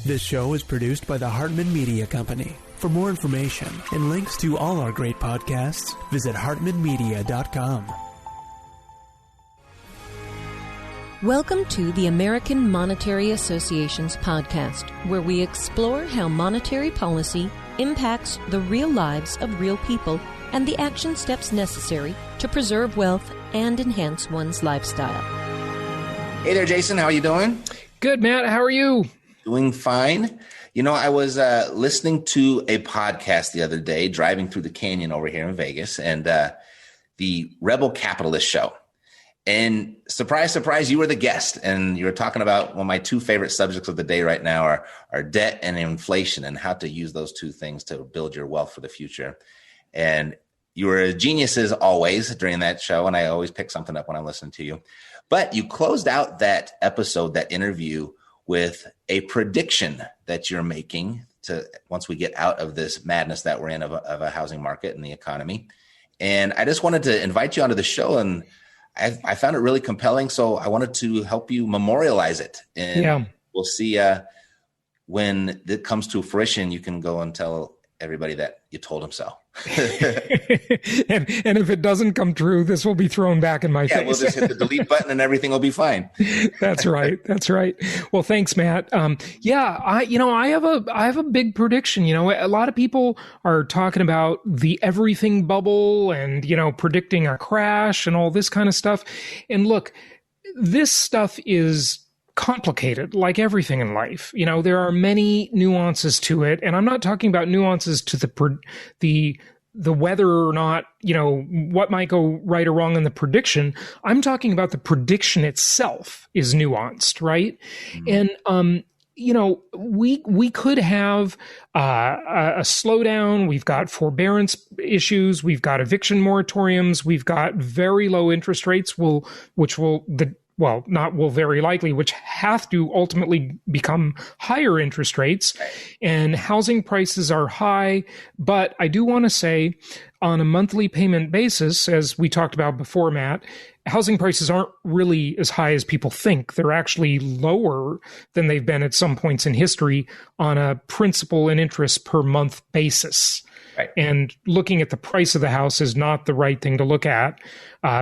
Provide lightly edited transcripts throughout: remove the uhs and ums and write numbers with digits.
This show is produced by the Hartman Media Company. For more information and links to all our great podcasts, visit hartmanmedia.com. Welcome to the American Monetary Association's podcast, where we explore how monetary policy impacts the real lives of real people and the action steps necessary to preserve wealth and enhance one's lifestyle. Hey there, Jason. How are you doing? Good, Matt. How are you? Doing fine. You know, I was listening to a podcast the other day, driving through the canyon over here in Vegas, and the Rebel Capitalist Show. And surprise, surprise, you were the guest, and you were talking about one of my two favorite subjects of the day right now are debt and inflation, and how to use those two things to build your wealth for the future. And you were a genius as always during that show, and I always pick something up when I'm listening to you. But you closed out that episode, that interview, with a prediction that you're making to once we get out of this madness that we're in of a housing market and the economy. And I just wanted to invite you onto the show, and I found it really compelling, so I wanted to help you memorialize it. And we'll see when it comes to fruition, you can go and tell everybody that you told them so. and if it doesn't come true, this will be thrown back in my face. We'll just hit the delete button and everything will be fine. That's right. That's right. Well, thanks, Matt. I have a big prediction. You know, a lot of people are talking about the everything bubble and, you know, predicting a crash and all this kind of stuff. And look, this stuff is complicated, like everything in life. You know, there are many nuances to it, and I'm not talking about nuances to the whether or not, you know, what might go right or wrong in the prediction. I'm talking about the prediction itself is nuanced, right? Mm-hmm. And you know, we could have a slowdown. We've got forbearance issues. We've got eviction moratoriums. We've got very low interest rates, which very likely, which have to ultimately become higher interest rates. And housing prices are high. But I do want to say, on a monthly payment basis, as we talked about before, Matt, housing prices aren't really as high as people think. They're actually lower than they've been at some points in history on a principal and interest per month basis. Right. And looking at the price of the house is not the right thing to look at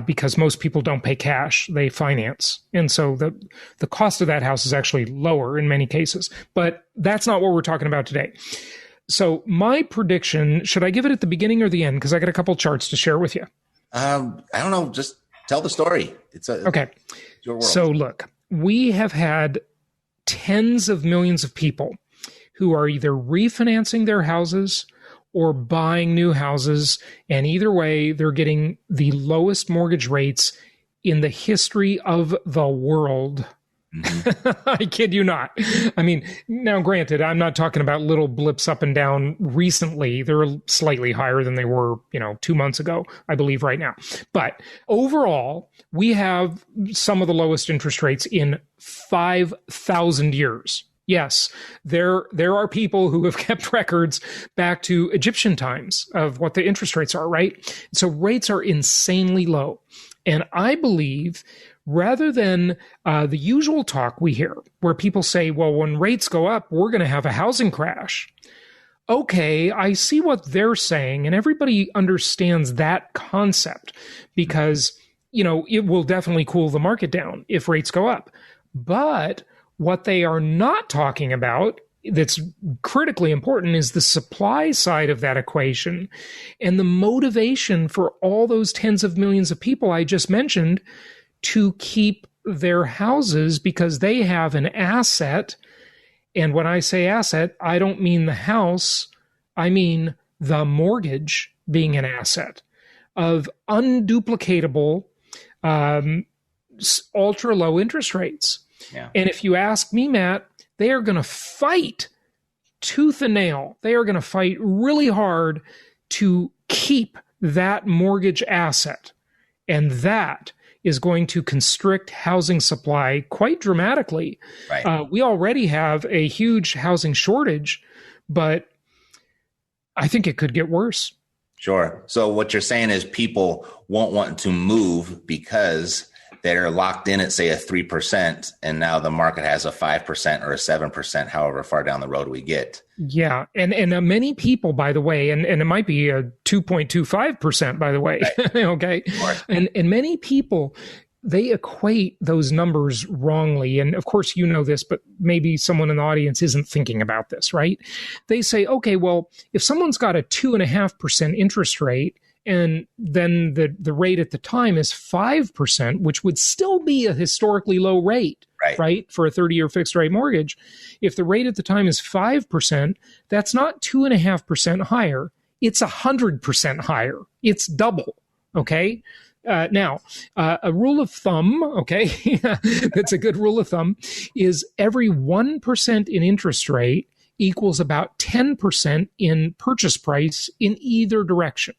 because most people don't pay cash, they finance. And so the cost of that house is actually lower in many cases. But that's not what we're talking about today. So my prediction, should I give it at the beginning or the end? Because I got a couple charts to share with you. I don't know. Just tell the story. Okay. Your world. So look, we have had tens of millions of people who are either refinancing their houses or buying new houses. And either way, they're getting the lowest mortgage rates in the history of the world. Mm-hmm. I kid you not. I mean, now granted, I'm not talking about little blips up and down recently. They're slightly higher than they were, 2 months ago, I believe right now. But overall, we have some of the lowest interest rates in 5,000 years. Yes, there are people who have kept records back to Egyptian times of what the interest rates are, right? So rates are insanely low. And I believe rather than the usual talk we hear where people say, well, when rates go up, we're going to have a housing crash. Okay, I see what they're saying, and everybody understands that concept because, it will definitely cool the market down if rates go up. But what they are not talking about that's critically important is the supply side of that equation and the motivation for all those tens of millions of people I just mentioned to keep their houses because they have an asset. And when I say asset, I don't mean the house. I mean the mortgage being an asset of unduplicatable, ultra low interest rates. Yeah. And if you ask me, Matt, they are going to fight tooth and nail. They are going to fight really hard to keep that mortgage asset. And that is going to constrict housing supply quite dramatically. Right. We already have a huge housing shortage, but I think it could get worse. Sure. So what you're saying is people won't want to move because that are locked in at, say, a 3%, and now the market has a 5% or a 7%, however far down the road we get. Yeah. And many people, by the way, and it might be a 2.25%, by the way. Right. Okay. And many people, they equate those numbers wrongly. And of course, you know this, but maybe someone in the audience isn't thinking about this, right? They say, okay, well, if someone's got a 2.5% interest rate, and then the rate at the time is 5%, which would still be a historically low rate, right? For a 30-year fixed rate mortgage. If the rate at the time is 5%, that's not 2.5% higher. It's 100% higher. It's double. Okay. Now, a rule of thumb, okay, that's a good rule of thumb, is every 1% in interest rate equals about 10% in purchase price in either direction.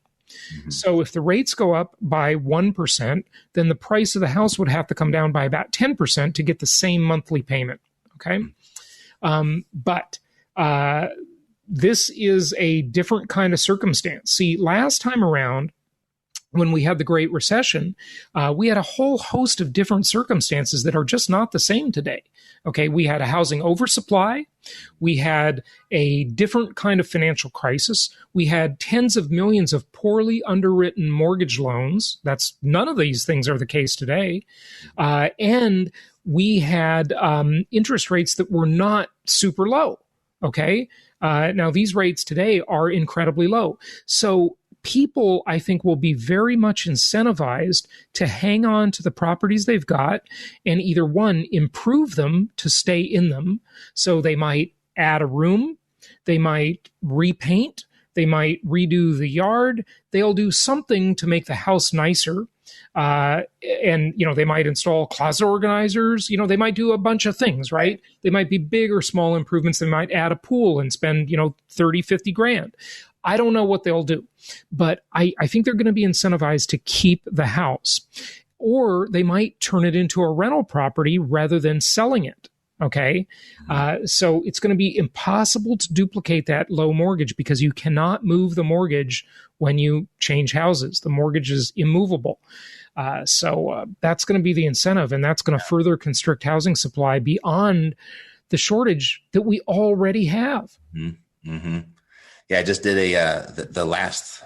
Mm-hmm. So if the rates go up by 1%, then the price of the house would have to come down by about 10% to get the same monthly payment. Okay. But this is a different kind of circumstance. See, last time around, when we had the Great Recession, we had a whole host of different circumstances that are just not the same today. Okay, we had a housing oversupply. We had a different kind of financial crisis. We had tens of millions of poorly underwritten mortgage loans. None of these things are the case today. And we had interest rates that were not super low. Okay, now these rates today are incredibly low. So people, I think, will be very much incentivized to hang on to the properties they've got and either, one, improve them to stay in them. So they might add a room, they might repaint, they might redo the yard, they'll do something to make the house nicer. And, they might install closet organizers, they might do a bunch of things, right? They might be big or small improvements. They might add a pool and spend, 30, 50 grand. I don't know what they'll do, but I think they're going to be incentivized to keep the house, or they might turn it into a rental property rather than selling it. Okay. So it's going to be impossible to duplicate that low mortgage because you cannot move the mortgage when you change houses. The mortgage is immovable. So that's going to be the incentive, and that's going to further constrict housing supply beyond the shortage that we already have. Mm-hmm. Yeah, I just did the last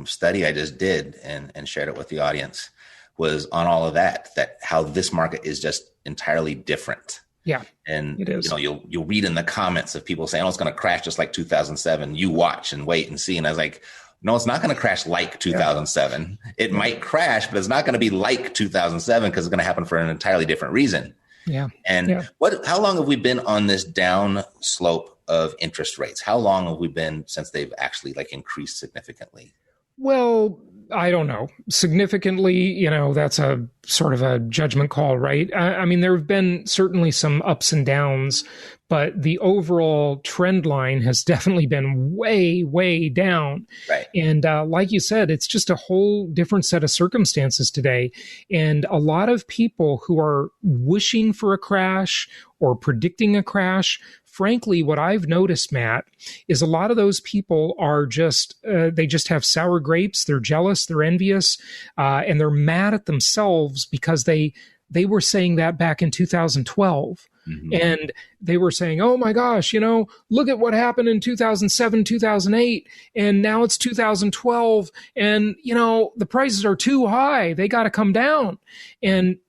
study I just did and shared it with the audience was on all of that how this market is just entirely different. Yeah, and it is. You'll read in the comments of people saying, "Oh, it's going to crash just like 2007." You watch and wait and see. And I was like, no, it's not going to crash like 2007. Yeah. It might crash, but it's not going to be like 2007 because it's going to happen for an entirely different reason. Yeah. And how long have we been on this down slope of interest rates? How long have we been since they've actually increased significantly? Well, I don't know. Significantly, that's a sort of a judgment call, right? I mean, there have been certainly some ups and downs, but the overall trend line has definitely been way, way down. Right. And like you said, it's just a whole different set of circumstances today. And a lot of people who are wishing for a crash or predicting a crash, frankly, what I've noticed, Matt, is a lot of those people are just, they just have sour grapes. They're jealous, they're envious, and they're mad at themselves because they were saying that back in 2012. Mm-hmm. And they were saying, oh my gosh, look at what happened in 2007, 2008, and now it's 2012, and, the prices are too high. They got to come down. And,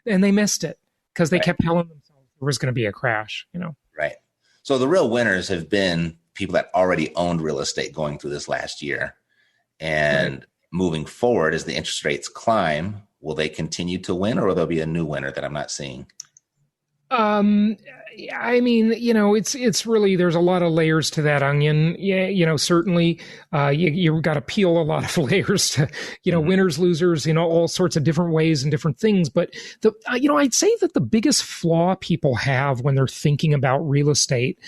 and they missed it because they kept telling themselves there was going to be a crash, Right. So the real winners have been people that already owned real estate going through this last year. And moving forward, as the interest rates climb, will they continue to win, or will there be a new winner that I'm not seeing? I mean, it's really, there's a lot of layers to that onion. Yeah, certainly, you've got to peel a lot of layers to, winners, losers, all sorts of different ways and different things. But I'd say that the biggest flaw people have when they're thinking about real estate,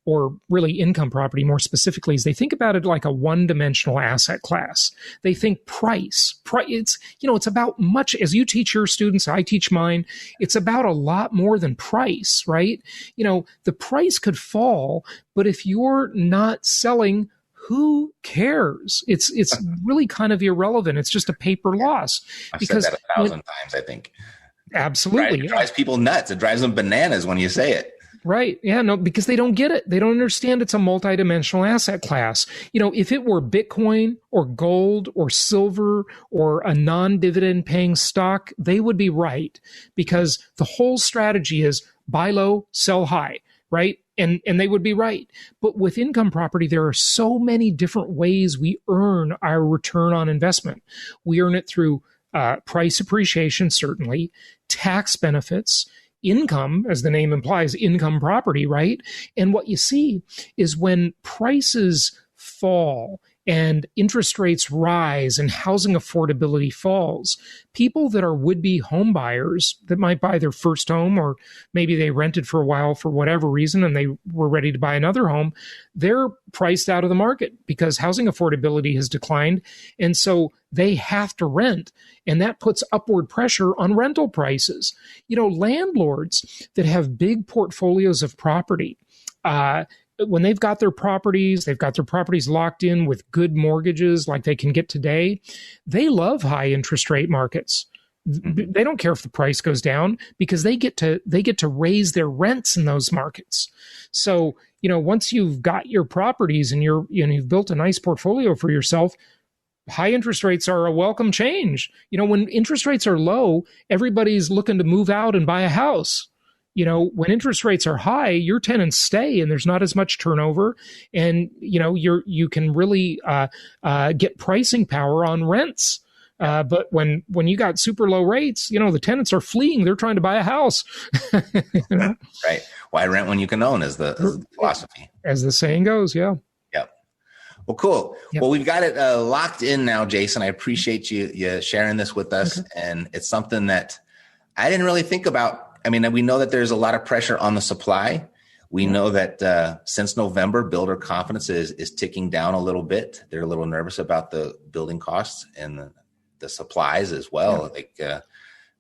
or really income property more specifically, is they think about it like a one-dimensional asset class. They think price. It's about much, as you teach your students, I teach mine, it's about a lot more than price, right? The price could fall, but if you're not selling, who cares? It's really kind of irrelevant. It's just a paper loss. I've said that 1,000 times, I think. Absolutely. It drives people nuts. It drives them bananas when you say it. Right. Yeah, no, because they don't get it. They don't understand it's a multidimensional asset class. If it were Bitcoin or gold or silver or a non-dividend paying stock, they would be right, because the whole strategy is buy low, sell high, right? And they would be right. But with income property, there are so many different ways we earn our return on investment. We earn it through price appreciation, certainly, tax benefits, income, as the name implies, income property, right? And what you see is when prices fall and interest rates rise and housing affordability falls, people that are would-be home buyers that might buy their first home, or maybe they rented for a while for whatever reason and they were ready to buy another home, they're priced out of the market because housing affordability has declined. And so they have to rent. And that puts upward pressure on rental prices. Landlords that have big portfolios of property, when they've got their properties locked in with good mortgages like they can get today, they love high interest rate markets. They don't care if the price goes down, because they get to raise their rents in those markets. So, once you've got your properties and you've built a nice portfolio for yourself, high interest rates are a welcome change. When interest rates are low, everybody's looking to move out and buy a house. When interest rates are high, your tenants stay and there's not as much turnover, and you can really get pricing power on rents. But when you got super low rates, the tenants are fleeing. They're trying to buy a house. Right. Why rent when you can own is the philosophy. As the saying goes, yeah. Yep. Well, cool. Yep. Well, we've got it locked in now, Jason. I appreciate you sharing this with us. Okay. And it's something that I didn't really think about. I mean, we know that there's a lot of pressure on the supply. We know that since November, builder confidence is ticking down a little bit. They're a little nervous about the building costs and the supplies as well. Yeah.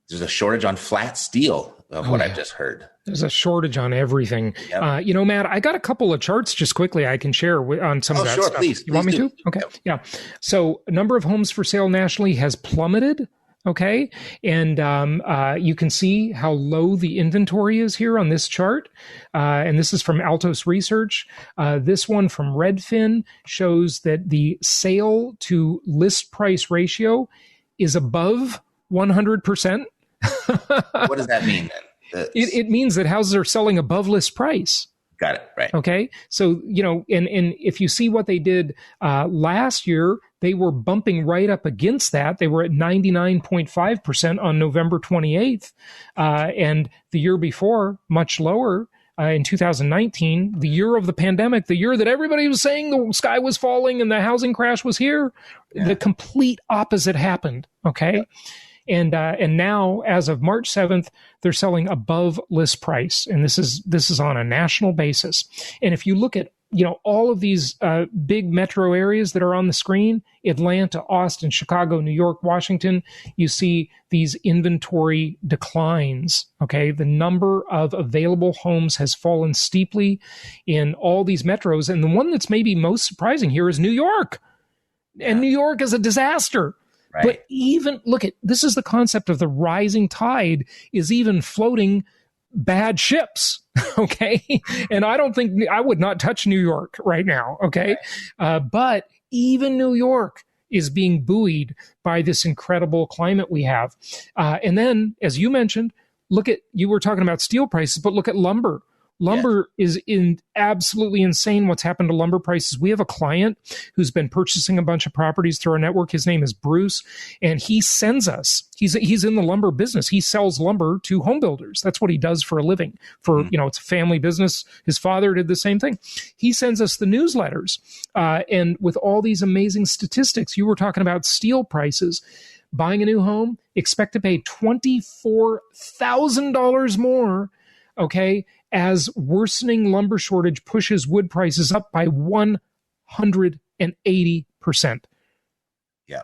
There's a shortage on flat steel of what I've just heard. There's a shortage on everything. Yep. Matt, I got a couple of charts just quickly I can share on some of that stuff. Please. You want me to? Okay. Yep. Yeah. So number of homes for sale nationally has plummeted. Okay. And you can see how low the inventory is here on this chart. And this is from Altos Research. This one from Redfin shows that the sale to list price ratio is above 100%. What does that mean then? It means that houses are selling above list price. Got it. Right. Okay. So, and if you see what they did last year, they were bumping right up against that. They were at 99.5% on November 28th. And the year before, much lower. In 2019, the year of the pandemic, the year that everybody was saying the sky was falling and the housing crash was here, the complete opposite happened. Okay. Yeah. And now, as of March 7th, they're selling above list price. And this is on a national basis. And if you look at, all of these big metro areas that are on the screen, Atlanta, Austin, Chicago, New York, Washington, you see these inventory declines. Okay. The number of available homes has fallen steeply in all these metros. And the one that's maybe most surprising here is New York. And New York is a disaster. Right. But even this is the concept of the rising tide is even floating bad ships. Okay. And I would not touch New York right now. Okay. But even New York is being buoyed by this incredible climate we have. And then, as you mentioned, you were talking about steel prices, but look at lumber. Lumber is absolutely insane what's happened to lumber prices. We have a client who's been purchasing a bunch of properties through our network. His name is Bruce, and he sends us. He's in the lumber business. He sells lumber to home builders. That's what he does for a living. It's a family business. His father did the same thing. He sends us the newsletters, and with all these amazing statistics, you were talking about steel prices. Buying a new home, expect to pay $24,000 more. Okay. As worsening lumber shortage pushes wood prices up by 180%. Yeah.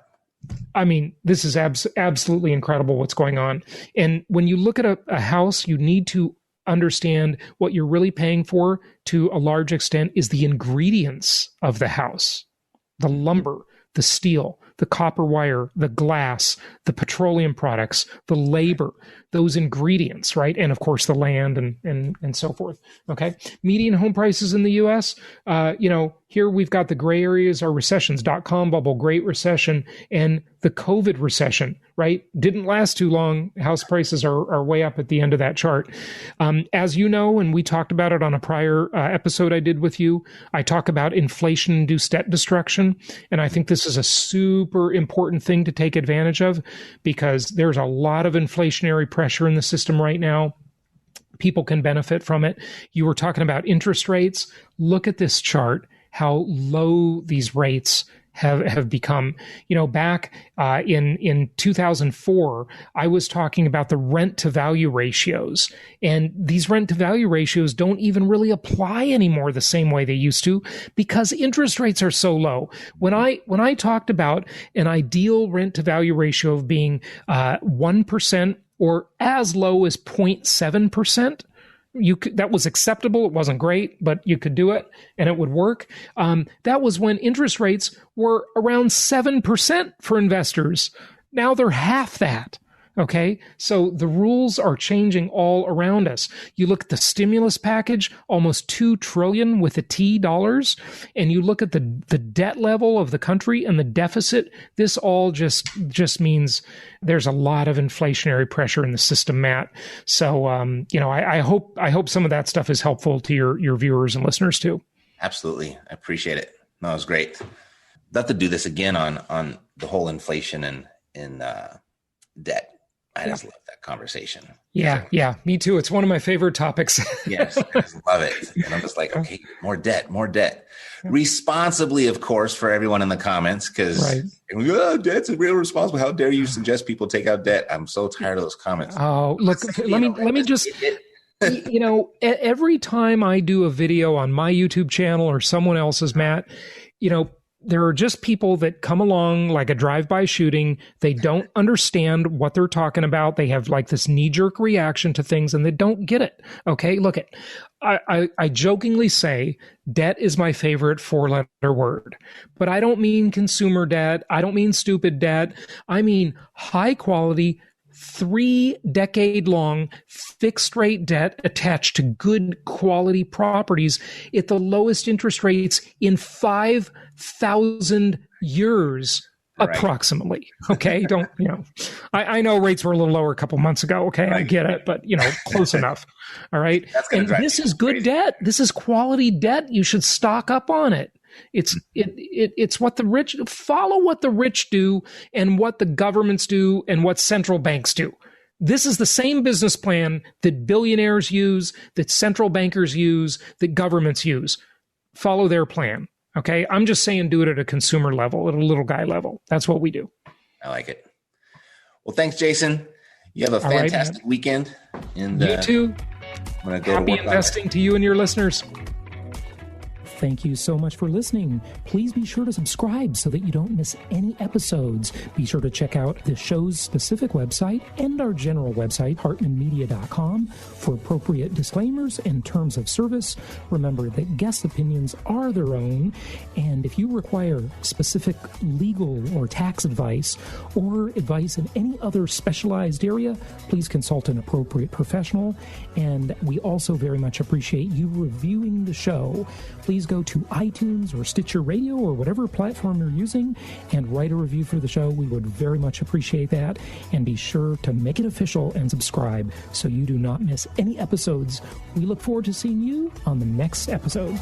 I mean, this is absolutely incredible what's going on. And when you look at a house, you need to understand what you're really paying for to a large extent is the ingredients of the house, the lumber, the steel, the copper wire, the glass, the petroleum products, the labor, those ingredients, right? And of course, the land and so forth. Okay. Median home prices in the U.S., here we've got the gray areas are recessions, dot-com bubble, Great Recession, and the COVID recession, right? Didn't last too long. House prices are way up at the end of that chart. As you know, and we talked about it on a prior episode I did with you, I talk about inflation-induced debt destruction. And I think this is a super important thing to take advantage of because there's a lot of inflationary pressure in the system right now. People can benefit from it. You were talking about interest rates. Look at this chart, how low these rates have become. Back in 2004, I was talking about the rent to value ratios, and these rent to value ratios don't even really apply anymore the same way they used to because interest rates are so low. When I talked about an ideal rent to value ratio of being 1% or as low as 0.7%, that was acceptable. It wasn't great, but you could do it and it would work. That was when interest rates were around 7% for investors. Now they're half that. Okay. So the rules are changing all around us. You look at the stimulus package, almost $2 trillion with a T dollars, and you look at the debt level of the country and the deficit. This all just means there's a lot of inflationary pressure in the system, Matt. So, I hope some of that stuff is helpful to your viewers and listeners too. Absolutely. I appreciate it. No, it was great. Love to do this again on the whole inflation and debt. I just love that conversation. Yeah, me too. It's one of my favorite topics. Yes, I just love it. And I'm just like, okay, more debt. Responsibly, of course, for everyone in the comments, because debt's irresponsible. How dare you suggest people take out debt? I'm so tired of those comments. Oh, look, let me just, every time I do a video on my YouTube channel or someone else's, Matt, there are just people that come along like a drive-by shooting. They don't understand what they're talking about. They have like this knee-jerk reaction to things and they don't get it. Okay, look it. I jokingly say debt is my favorite four-letter word, but I don't mean consumer debt. I don't mean stupid debt. I mean high-quality, 3-decade-long fixed-rate debt attached to good quality properties at the lowest interest rates in 5,000 years, approximately. Okay, I know rates were a little lower a couple months ago. Okay, I get it, but close enough. All right, and this is good debt. This is quality debt. You should stock up on it. It's what the rich follow what the rich do and what the governments do and what central banks do. This is the same business plan that billionaires use, that central bankers use, that governments use. Follow their plan. Okay. I'm just saying do it at a consumer level, at a little guy level. That's what we do. I like it. Well, thanks, Jason. You have a fantastic weekend. And you too. I'm gonna go Happy investing to you and your listeners. Thank you so much for listening. Please be sure to subscribe so that you don't miss any episodes. Be sure to check out the show's specific website and our general website, hartmanmedia.com, for appropriate disclaimers and terms of service. Remember that guest opinions are their own, and if you require specific legal or tax advice or advice in any other specialized area, please consult an appropriate professional. And we also very much appreciate you reviewing the show. Please go to iTunes or Stitcher Radio or whatever platform you're using and write a review for the show. We would very much appreciate that. And be sure to make it official and subscribe so you do not miss any episodes. We look forward to seeing you on the next episode.